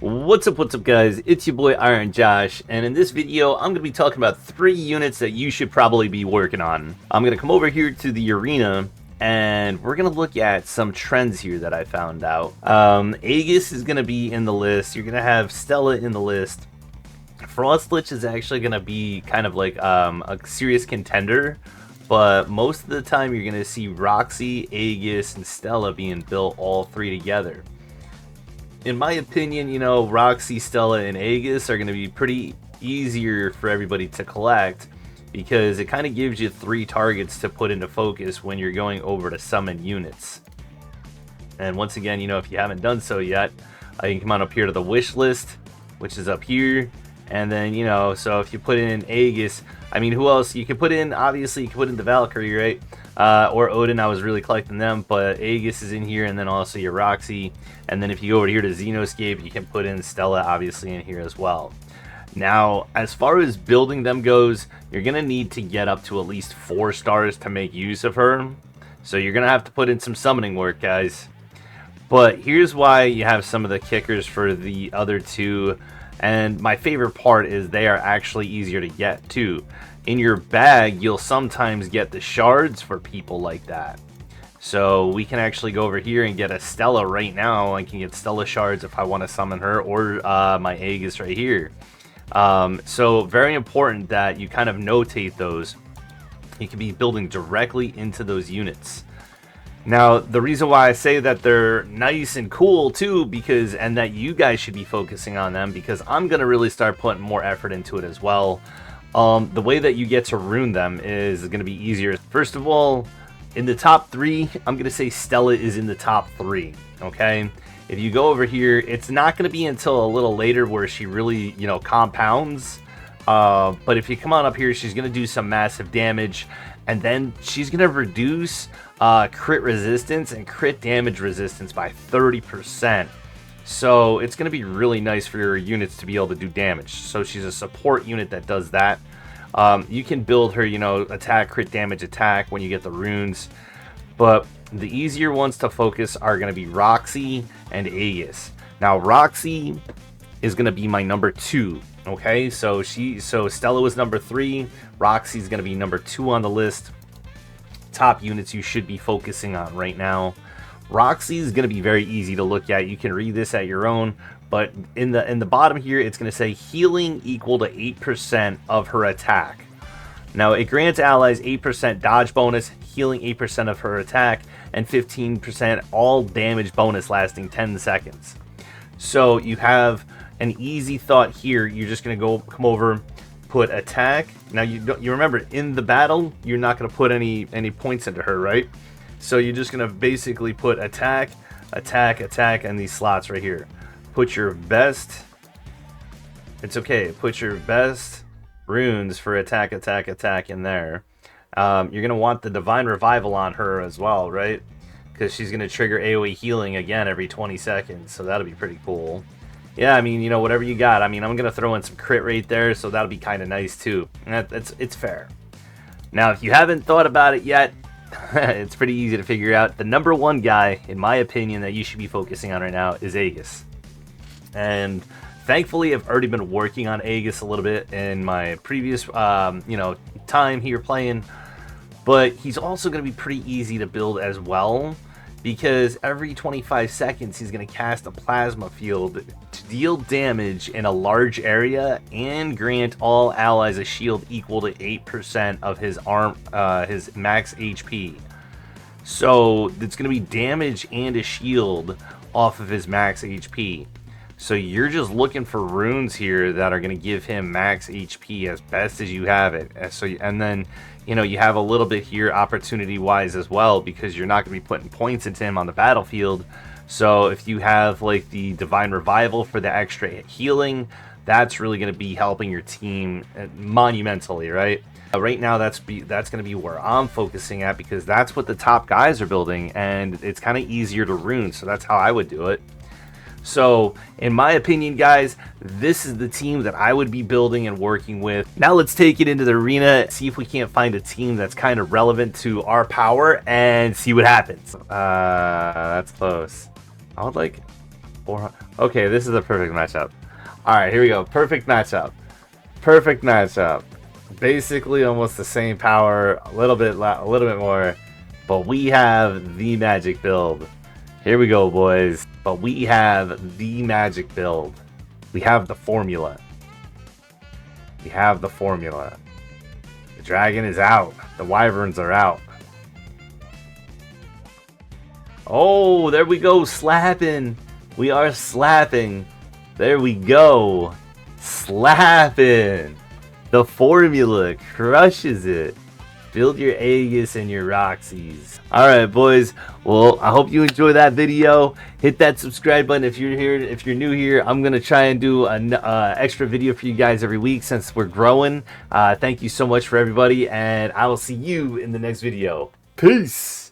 What's up guys, it's your boy Iron Josh, and in this video I'm going to be talking about 3 units that you should probably be working on. I'm going to come over here to the arena and we're going to look at some trends here that I found out. Aegis is going to be in the list, you're going to have Stella in the list. Frostlich is actually going to be kind of like a serious contender, but most of the time you're going to see Roxy, Aegis, and Stella being built all 3 together. In my opinion, you know, Roxy, Stella, and Aegis are going to be pretty easier for everybody to collect because it kind of gives you 3 targets to put into focus when you're going over to summon units. And once again, you know, if you haven't done so yet, you can come on up here to the wish list, which is up here. And then, you know, so if you put in Aegis, I mean, who else? You can put in, obviously, you can put in the Valkyrie, right? Or Odin, I was really collecting them, but Aegis is in here, and then also your Roxy. And then if you go over here to Xenoscape, you can put in Stella, obviously, in here as well. Now, as far as building them goes, you're going to need to get up to at least 4 stars to make use of her. So you're going to have to put in some summoning work, guys. But here's why you have some of the kickers for the other 2. And my favorite part is they are actually easier to get too. In your bag, you'll sometimes get the shards for people like that. So we can actually go over here and get a Stella right now. I can get Stella shards if I want to summon her, or my Aegis right here. So very important that you kind of notate those. You can be building directly into those units. Now, the reason why I say that they're nice and cool too, because and that you guys should be focusing on them, because I'm going to really start putting more effort into it as well. The way that you get to rune them is going to be easier. First of all, in the top 3, I'm going to say Stella is in the top 3, okay? If you go over here, it's not going to be until a little later where she really, you know, compounds. But if you come on up here, she's going to do some massive damage, and then she's going to reduce crit resistance and crit damage resistance by 30%. So it's going to be really nice for your units to be able to do damage. So she's a support unit that does that. You can build her, you know, attack, crit damage, attack when you get the runes. But the easier ones to focus are going to be Roxy and Aegis. Now Roxy is going to be my number 2. Okay, so Stella was number 3. Roxy's going to be number 2 on the list. Top units you should be focusing on right now. Roxy is going to be very easy to look at. You can read this at your own, but in the bottom here, it's going to say healing equal to 8% of her attack. Now, it grants allies 8% dodge bonus, healing 8% of her attack, and 15% all damage bonus lasting 10 seconds. So you have an easy thought here. You're just going to come over, put attack. Now you remember, in the battle, you're not going to put any points into her, right? So you're just going to basically put attack, attack, attack, and these slots right here. Put your best, it's okay, put your best runes for attack, attack, attack in there. You're going to want the Divine Revival on her as well, right? Because she's going to trigger AoE healing again every 20 seconds, so that'll be pretty cool. Yeah, I mean, you know, whatever you got. I mean, I'm going to throw in some crit rate there, so that'll be kind of nice too. It's fair. Now, if you haven't thought about it yet, it's pretty easy to figure out. The number 1 guy, in my opinion, that you should be focusing on right now is Aegis. And thankfully, I've already been working on Aegis a little bit in my previous, you know, time here playing. But he's also going to be pretty easy to build as well, because every 25 seconds he's going to cast a plasma field to deal damage in a large area and grant all allies a shield equal to 8% of his his max HP. So it's going to be damage and a shield off of his max HP. So you're just looking for runes here that are going to give him max HP as best as you have it. And then, you know, you have a little bit here opportunity-wise as well, because you're not going to be putting points into him on the battlefield. So if you have, like, the Divine Revival for the extra healing, that's really going to be helping your team monumentally, right? Right now, that's going to be where I'm focusing at, because that's what the top guys are building, and it's kind of easier to rune, so that's how I would do it. So, in my opinion, guys, this is the team that I would be building and working with. Now let's take it into the arena, see if we can't find a team that's kind of relevant to our power, and see what happens. That's close. I would like Okay, this is a perfect matchup. Alright, here we go. Perfect matchup. Perfect matchup. Basically almost the same power, a little bit more, but we have the magic build. Here we go, boys. But we have the magic build. We have the formula. We have the formula. The dragon is out. The wyverns are out. Oh, there we go, slapping. We are slapping. There we go. Slapping. The formula crushes it. Build your Aegis and your Roxys. Alright, boys. Well, I hope you enjoyed that video. Hit that subscribe button if you're here. If you're new here, I'm going to try and do an extra video for you guys every week since we're growing. Thank you so much for everybody, and I will see you in the next video. Peace!